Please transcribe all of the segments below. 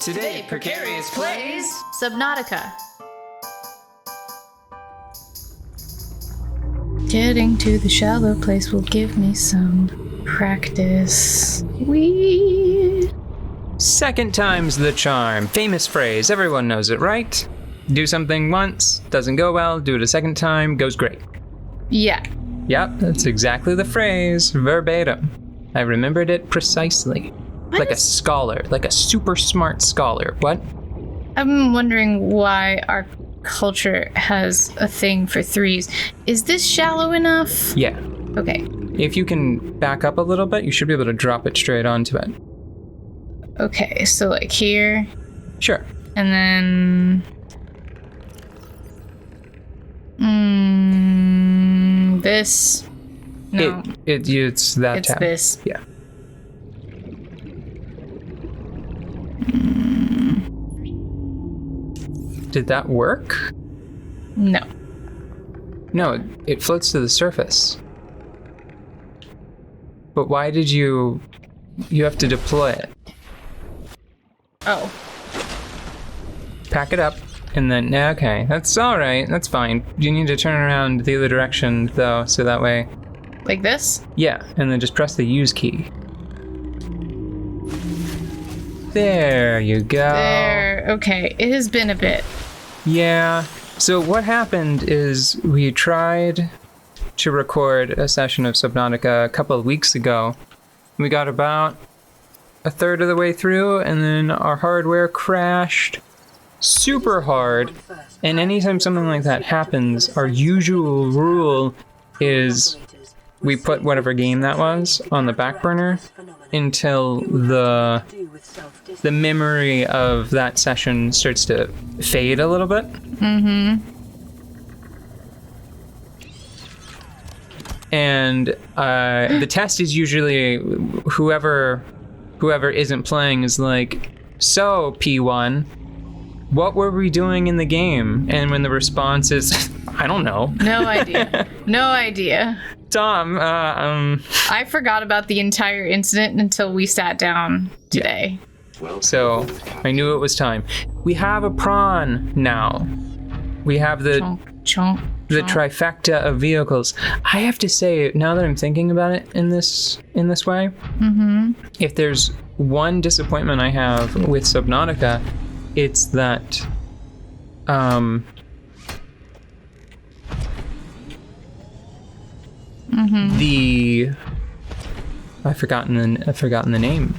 Today, Precarious plays Subnautica. Getting to the shallow place will give me some practice. Whee! Second time's the charm. Famous phrase. Everyone knows it, right? Do something once, doesn't go well. Do it a second time, goes great. Yeah. Yep, that's exactly the phrase, verbatim. I remembered it precisely. Like a scholar, like a super smart scholar. What? I'm wondering why our culture has a thing for threes. Is this shallow enough? Yeah. Okay. If you can back up a little bit, you should be able to drop it straight onto it. Okay, so like here. Sure. And then... this. No. It's that it's tab. This. Yeah. Did that work? No. No, it floats to the surface. But why did you have to deploy it? Oh. Pack it up, and then, okay, that's all right, that's fine. You need to turn around the other direction, though, so that way... Like this? Yeah, and then just press the use key. There you go. There, okay, it has been a bit. Yeah, so what happened is we tried to record a session of Subnautica a couple of weeks ago. We got about a third of the way through, and then our hardware crashed super hard. And anytime something like that happens, our usual rule is we put whatever game that was on the back burner until the memory of that session starts to fade a little bit. Mm-hmm. And the test is usually whoever isn't playing is like, so P1, what were we doing in the game? And when the response is, I don't know. No idea. No idea. Tom, I forgot about the entire incident until we sat down today. So I knew it was time. We have a prawn now. We have the Chonk. trifecta of vehicles. I have to say, now that I'm thinking about it in this way, if there's one disappointment I have with Subnautica, it's that I've forgotten the name.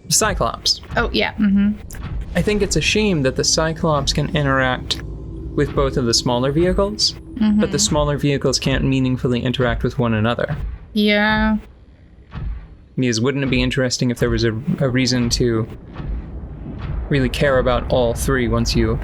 Cyclops. Oh yeah. I think it's a shame that the Cyclops can interact with both of the smaller vehicles, but the smaller vehicles can't meaningfully interact with one another. Yeah. Because wouldn't it be interesting if there was a reason to really care about all three once you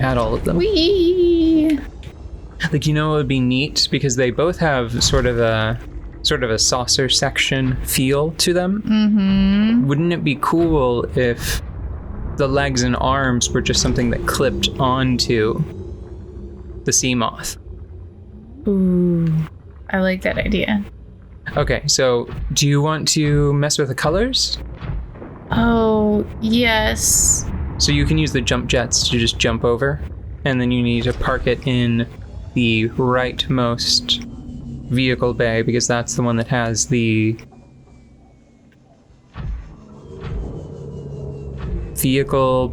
had all of them? Whee! Like, it would be neat because they both have sort of a saucer section feel to them. Wouldn't it be cool if the legs and arms were just something that clipped onto the sea moth? Ooh, I like that idea. Okay, so do you want to mess with the colors? Oh, yes. So you can use the jump jets to just jump over, and then you need to park it in the rightmost vehicle bay because that's the one that has the vehicle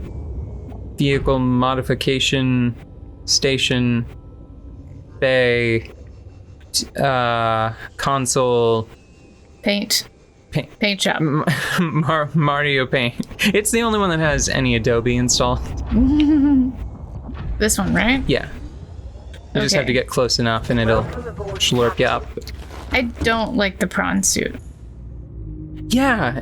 modification station bay console Paint shop. Mario Paint. It's the only one that has any Adobe installed. This one, right? Yeah. You just have to get close enough and it'll slurp you up. I don't like the prawn suit. Yeah,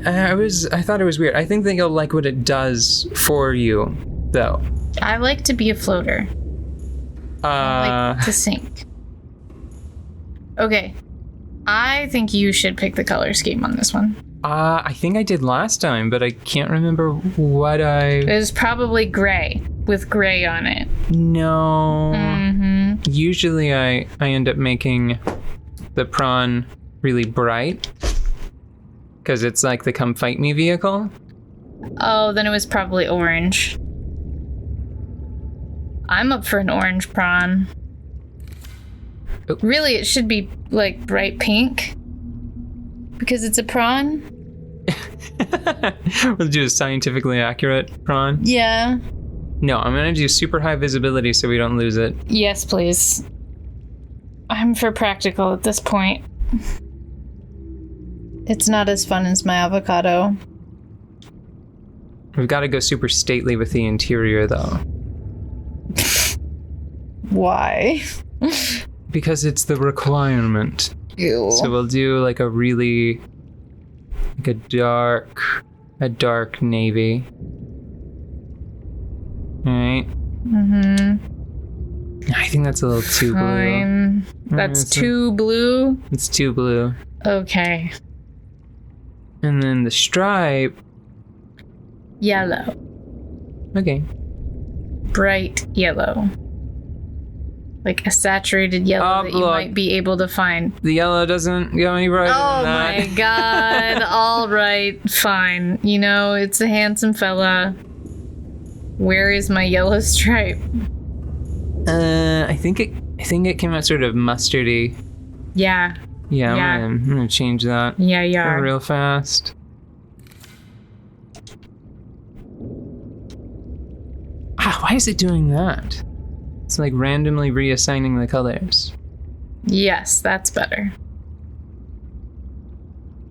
I thought it was weird. I think that you'll like what it does for you, though. I like to be a floater. I like to sink. Okay. I think you should pick the color scheme on this one. I think I did last time, but I can't remember what It was probably gray, with gray on it. No. Usually I end up making the prawn really bright, because it's like the come fight me vehicle. Oh, then it was probably orange. I'm up for an orange prawn. Oh. Really, it should be like bright pink. Because it's a prawn? We'll do a scientifically accurate prawn. Yeah. No, I'm gonna do super high visibility so we don't lose it. Yes, please. I'm for practical at this point. It's not as fun as my avocado. We've got to go super stately with the interior, though. Why? Because it's the requirement. Ew. So we'll do like a really, like a dark navy. Alright. I think that's a little too blue. Fine. That's too blue? It's too blue. Okay. And then the stripe. Yellow. Okay. Bright yellow. Like a saturated yellow that you might be able to find. The yellow doesn't go any brighter than that. Oh my god. All right. Fine. You know, it's a handsome fella. Where is my yellow stripe? I think it came out sort of mustardy. Yeah. Yeah, I'm gonna change that. Yeah. Real fast. Why is it doing that? It's like randomly reassigning the colors. Yes, that's better.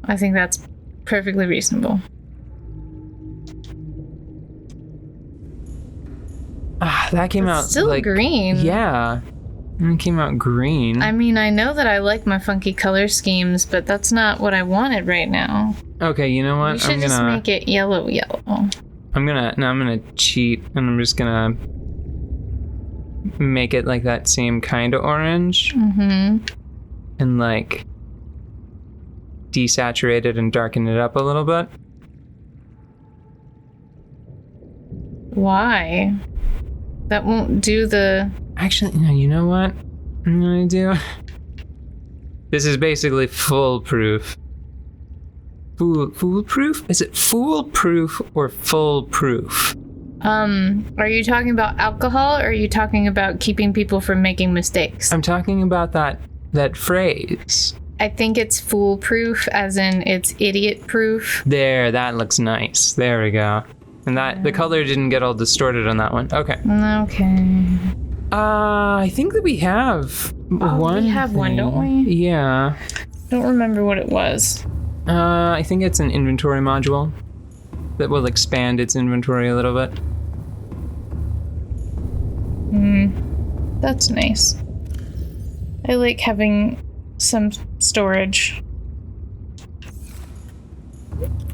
I think that's perfectly reasonable. That came out still like green. Yeah. It came out green. I mean, I know that I like my funky color schemes, but that's not what I wanted right now. Okay, you know what? We should just make it yellow. I'm gonna cheat and I'm just gonna make it like that same kind of orange. Mm-hmm. And like desaturate it and darken it up a little bit. Why? That won't do the... Actually, no, you know what I'm gonna do? This is basically foolproof. Foolproof? Is it foolproof or foolproof? Are you talking about alcohol or are you talking about keeping people from making mistakes? I'm talking about that phrase. I think it's foolproof, as in it's idiot proof. There, that looks nice. There we go. And the color didn't get all distorted on that one. Okay. Okay. I think that we have one. We have one, don't we? Yeah. Don't remember what it was. I think it's an inventory module that will expand its inventory a little bit. That's nice. I like having some storage.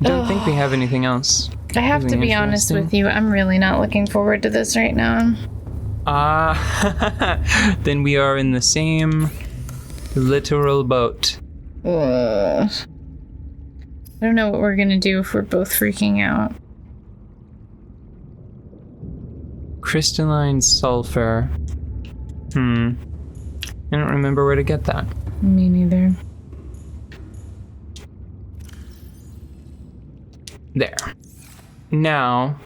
Don't think we have anything else. I have to be honest with you, I'm really not looking forward to this right now. Then we are in the same literal boat. I don't know what we're gonna do if we're both freaking out. Crystalline sulfur. I don't remember where to get that. Me neither. There. Now,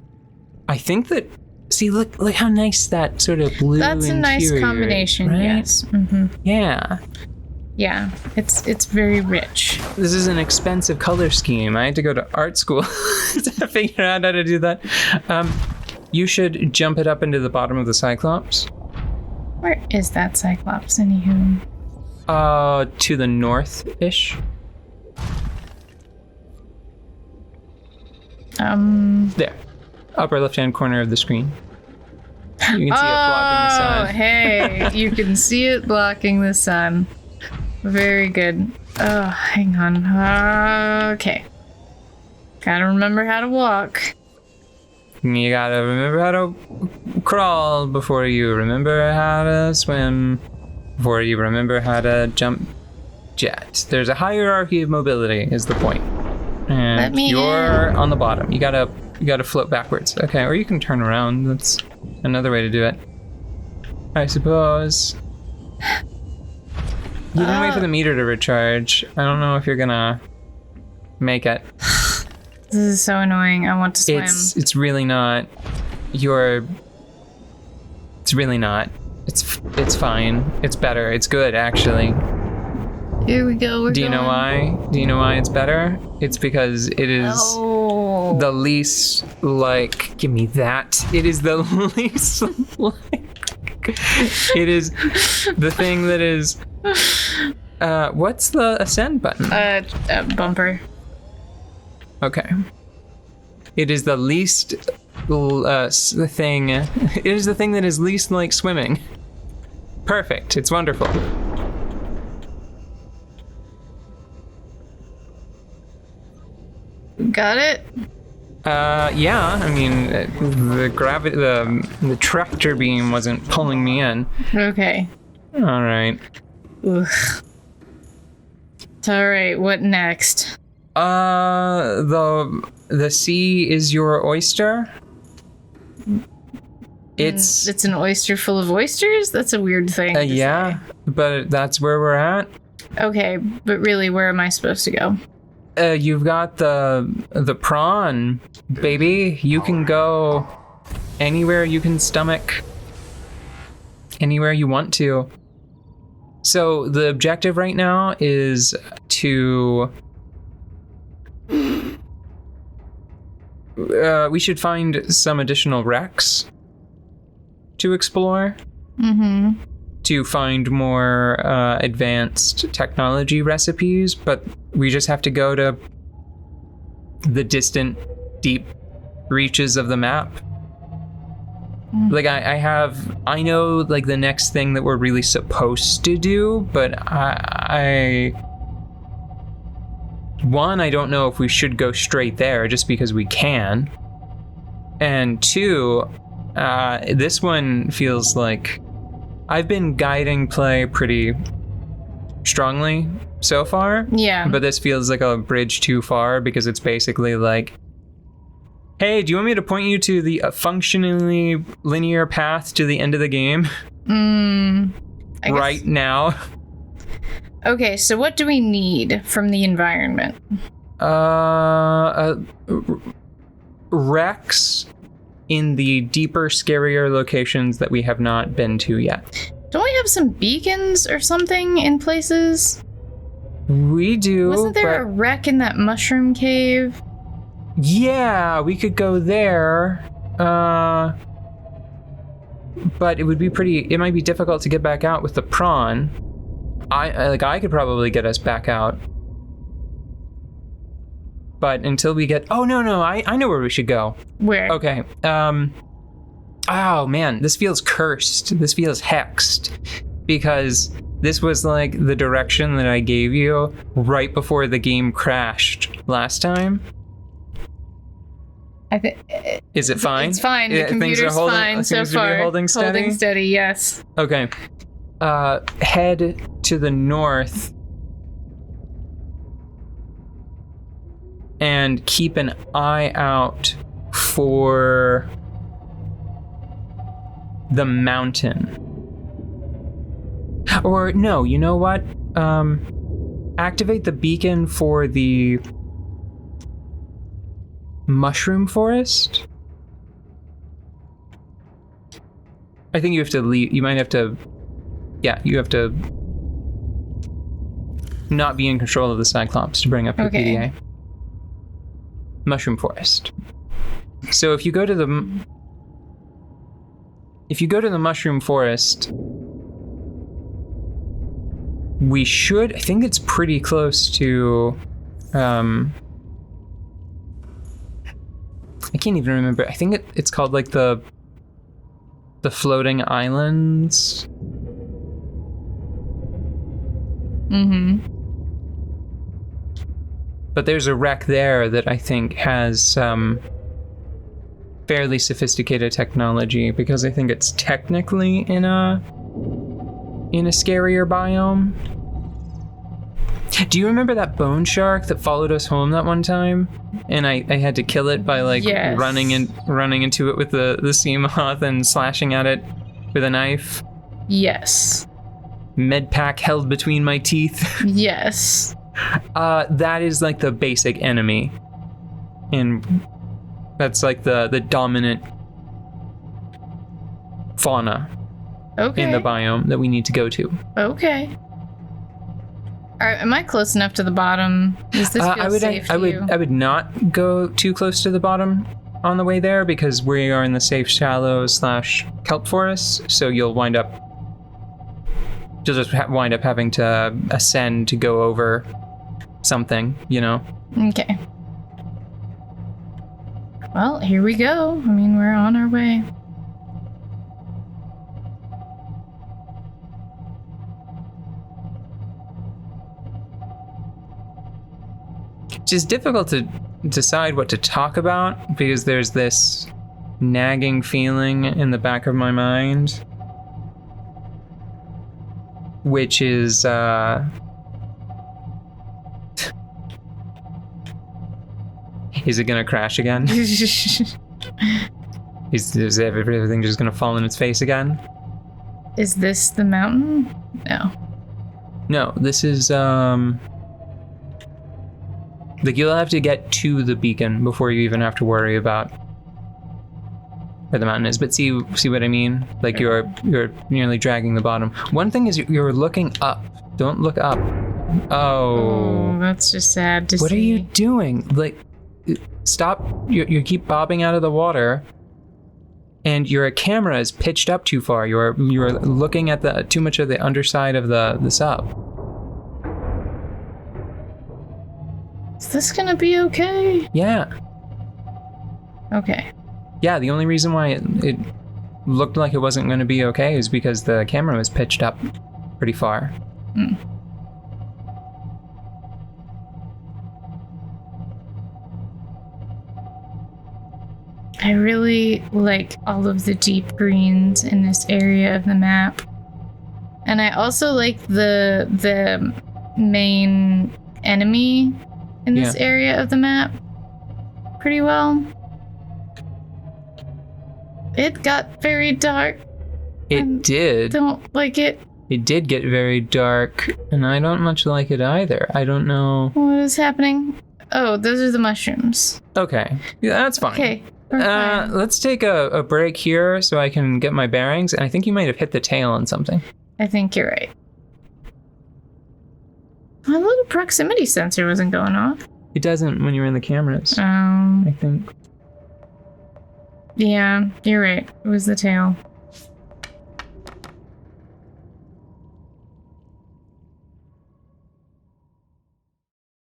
I think that... See, look how nice that sort of blue That's a nice interior, combination, right? yes. Mm-hmm. Yeah. Yeah, it's very rich. This is an expensive color scheme. I had to go to art school to figure out how to do that. You should jump it up into the bottom of the Cyclops. Where is that Cyclops, anywho? To the north-ish. There. Upper left-hand corner of the screen. You can see it blocking the sun. Oh, hey, you can see it blocking the sun. Very good. Oh, hang on. Okay. Gotta remember how to walk. You gotta remember how to crawl before you remember how to swim, before you remember how to jump jet. There's a hierarchy of mobility, is the point. And you're on the bottom. You gotta float backwards. Okay, or you can turn around. That's another way to do it, I suppose. You can wait for the meter to recharge. I don't know if you're gonna make it. This is so annoying. I want to swim. It's really not. It's really not. It's fine. It's better. It's good, actually. Here we go. Do you know why? Do you know why it's better? It's because it is the least like. Give me that. It is the least like. It is the thing that is. What's the ascend button? Bumper. Okay. It is the least thing. It is the thing that is least like swimming. Perfect. It's wonderful. Got it? Yeah. I mean, the tractor beam wasn't pulling me in. Okay. All right. Ugh. Alright, what next? The sea is your oyster. It's an oyster full of oysters? That's a weird thing. Yeah, but that's where we're at. Okay, but really, where am I supposed to go? You've got the prawn, baby. You can go anywhere you can stomach. Anywhere you want to. So the objective right now is to... we should find some additional wrecks to explore. Mm-hmm. To find more advanced technology recipes, but we just have to go to the distant, deep reaches of the map. Like I know like the next thing that we're really supposed to do, but I don't know if we should go straight there just because we can. And two, this one feels like I've been guiding play pretty strongly so far. Yeah. But this feels like a bridge too far because it's basically like, hey, do you want me to point you to the functionally linear path to the end of the game? Right now. Okay, so what do we need from the environment? Wrecks in the deeper, scarier locations that we have not been to yet. Don't we have some beacons or something in places? We do. Wasn't there a wreck in that mushroom cave? Yeah, we could go there. But it might be difficult to get back out with the prawn. I could probably get us back out. But until we get... Oh, no, I know where we should go. Where? Okay. Oh, man, this feels cursed. This feels hexed. Because this was, like, the direction that I gave you right before the game crashed last time. Is it fine? It's fine. The computer's fine so far. Holding steady? Holding steady, yes. Okay. Head to the north. And keep an eye out for the mountain. Or no, you know what? Activate the beacon for the mushroom forest. I think you have to leave. You might have to. Yeah, you have to not be in control of the Cyclops to bring up your PDA. Mushroom forest. So if you go to the mushroom forest, we should. I think it's pretty close to. I can't even remember. I think it's called like the floating islands. Mm-hmm. But there's a wreck there that I think has some fairly sophisticated technology because I think it's technically in a scarier biome. Do you remember that bone shark that followed us home that one time? And I had to kill it by like running into it with the sea moth and slashing at it with a knife? Yes. Med pack held between my teeth. Yes. That is like the basic enemy. And that's like the dominant fauna Okay. in the biome that we need to go to. Okay. Am I close enough to the bottom? Does this feel safe to you? I would not go too close to the bottom on the way there because we are in the safe shallows / kelp forest, so you'll just wind up having to ascend to go over something, you know? Okay. Well, here we go. I mean, we're on our way. It's just difficult to decide what to talk about because there's this nagging feeling in the back of my mind, which is is it gonna crash again? Is everything just gonna fall in its face again? Is this the mountain? No. No, this is like you'll have to get to the beacon before you even have to worry about where the mountain is. But see what I mean? Like you're nearly dragging the bottom. One thing is you're looking up. Don't look up. Oh, that's just sad to see. What are you doing? Like, stop. You keep bobbing out of the water, and your camera is pitched up too far. You're looking at too much of the underside of the sub. Is this gonna be okay? Yeah. Okay. Yeah, the only reason why it looked like it wasn't going to be okay is because the camera was pitched up pretty far. Mm. I really like all of the deep greens in this area of the map. And I also like the main enemy in this area of the map pretty well. It got very dark. It did. Don't like it. It did get very dark, and I don't much like it either. I don't know. What is happening? Oh, those are the mushrooms. Okay. Yeah, that's fine. Okay. Fine. Let's take a break here so I can get my bearings, and I think you might have hit the tail on something. I think you're right. My little proximity sensor wasn't going off. It doesn't when you're in the cameras, I think. Yeah, you're right. It was the tail.